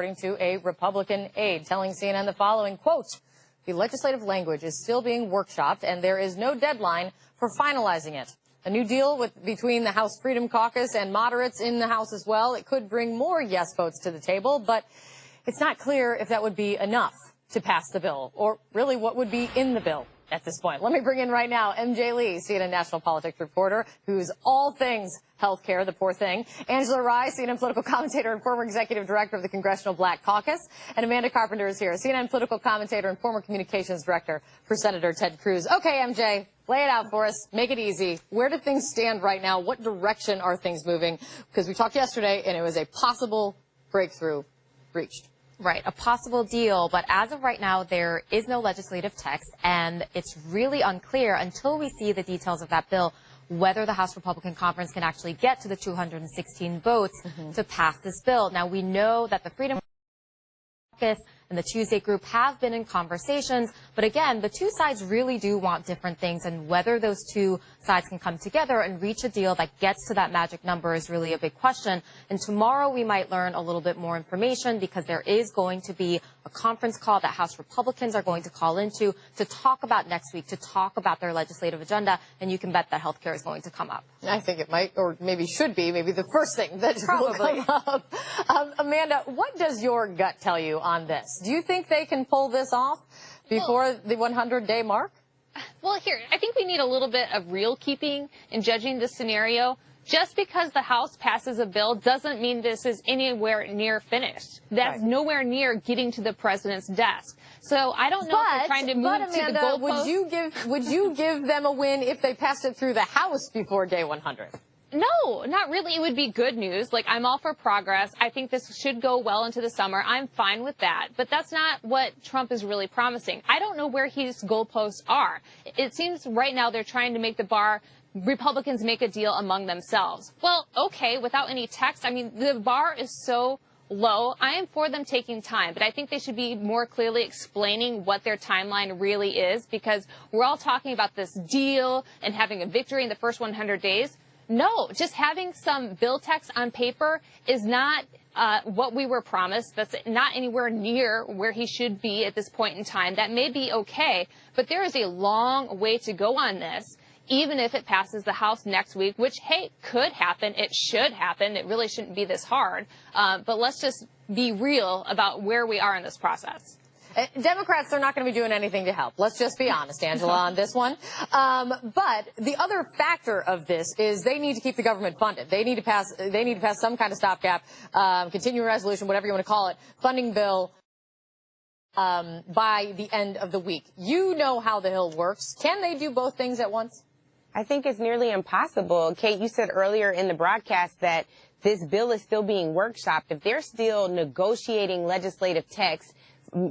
according to a Republican aide, telling CNN the following, quote, "The legislative language is still being workshopped and there is no deadline for finalizing it. A new deal between the House Freedom Caucus and moderates in the House as well. It could bring more yes votes to the table, but it's not clear if that would be enough to pass the bill, or really what would be in the bill at this point." Let me bring in right now MJ Lee, CNN national politics reporter, who's all things healthcare, the poor thing. Angela Rye, CNN political commentator and former executive director of the Congressional Black Caucus. And Amanda Carpenter is here, CNN political commentator and former communications director for Senator Ted Cruz. Okay, MJ, lay it out for us. Make it easy. Where do things stand right now? What direction are things moving? Because we talked yesterday, and it was a possible breakthrough reached. Right, a possible deal, but as of right now, there is no legislative text, and it's really unclear until we see the details of that bill whether the House Republican Conference can actually get to the 216 votes to pass this bill. Now, we know that the Freedom Caucus and the Tuesday Group have been in conversations, but again, the two sides really do want different things, and whether those two sides can come together and reach a deal that gets to that magic number is really a big question. And tomorrow we might learn a little bit more information, because there is going to be a conference call that House Republicans are going to call into to talk about next week, to talk about their legislative agenda, and you can bet that health care is going to come up. I think it might, or maybe should be, maybe the first thing that will come up. Amanda, what does your gut tell you on this? Do you think they can pull this off before the 100-day mark? Well, here, I think we need a little bit of real keeping in judging this scenario. Just because the House passes a bill doesn't mean this is anywhere near finished. That's nowhere near getting to the president's desk. So I don't know if they're trying to move Amanda, to the goalpost. would you give them a win if they passed it through the House before day 100? No, not really. It would be good news. Like, I'm all for progress. I think this should go well into the summer. I'm fine with that. But that's not what Trump is really promising. I don't know where his goalposts are. It seems right now they're trying to make the bar Republicans make a deal among themselves. Well, okay, without any text. I mean, the bar is so low. I am for them taking time, but I think they should be more clearly explaining what their timeline really is, because we're all talking about this deal and having a victory in the first 100 days. No, just having some bill text on paper is not what we were promised. That's not anywhere near where he should be at this point in time. That may be okay, but there is a long way to go on this, even if it passes the House next week, which, hey, could happen. It should happen. It really shouldn't be this hard. But let's just be real about where we are in this process. Democrats are not going to be doing anything to help. Let's just be honest, Angela, on this one. But the other factor of this is they need to keep the government funded. They need to pass some kind of stopgap, continuing resolution, whatever you want to call it, funding bill by the end of the week. You know how the Hill works. Can they do both things at once? I think it's nearly impossible. Kate, you said earlier in the broadcast that this bill is still being workshopped. If they're still negotiating legislative text,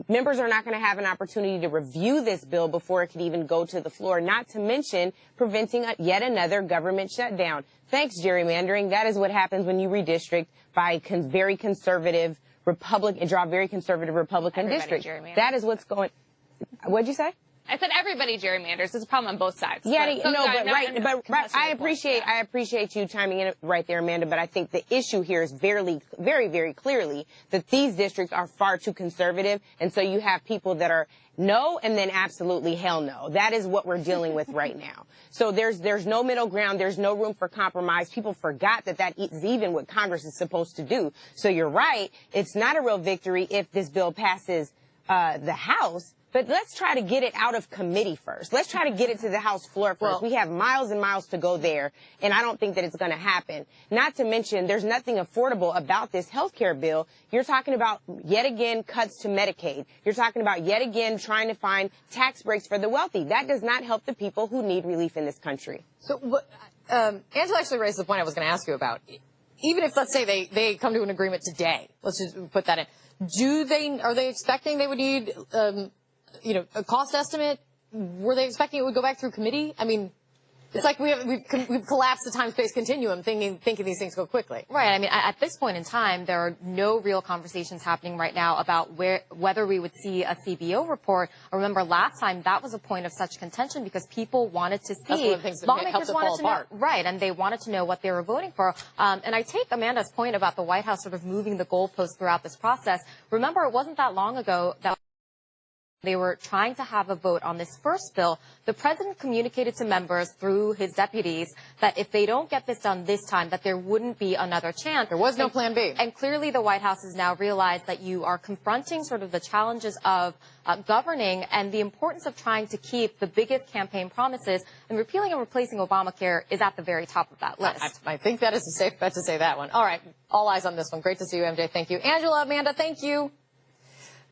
members are not going to have an opportunity to review this bill before it could even go to the floor, not to mention preventing yet another government shutdown. Thanks, gerrymandering. That is what happens when you redistrict by very conservative Republican, draw very conservative Republican districts. That is what's going. What'd you say? I said everybody gerrymanders. There's a problem on both sides. Yeah, I appreciate you chiming in right there, Amanda. But I think the issue here is very, very clearly that these districts are far too conservative, and so you have people that are no and then absolutely hell no. That is what we're dealing with right now. So there's no middle ground. There's no room for compromise. People forgot that is even what Congress is supposed to do. So you're right. It's not a real victory if this bill passes the House. But let's try to get it out of committee first. Let's try to get it to the House floor first. We have miles and miles to go there, and I don't think that it's going to happen. Not to mention, there's nothing affordable about this health care bill. You're talking about, yet again, cuts to Medicaid. You're talking about, yet again, trying to find tax breaks for the wealthy. That does not help the people who need relief in this country. So Angela actually raised the point I was going to ask you about. Even if, let's say, they come to an agreement today, let's just put that in. Are they expecting they would need a cost estimate? Were they expecting it would go back through committee? I mean, It's like we've collapsed the time-space continuum, thinking these things go quickly. Right. I mean, at this point in time, there are no real conversations happening right now about whether we would see a CBO report. I remember last time that was a point of such contention because people wanted to see. That's one of the things that helped it fall apart. Right, and they wanted to know what they were voting for. And I take Amanda's point about the White House sort of moving the goalposts throughout this process. Remember, it wasn't that long ago that they were trying to have a vote on this first bill. The president communicated to members through his deputies that if they don't get this done this time, that there wouldn't be another chance. There was no plan B. And clearly the White House has now realized that you are confronting sort of the challenges of governing and the importance of trying to keep the biggest campaign promises, and repealing and replacing Obamacare is at the very top of that list. I think that is a safe bet to say that one. All right. All eyes on this one. Great to see you, MJ. Thank you. Angela, Amanda, thank you.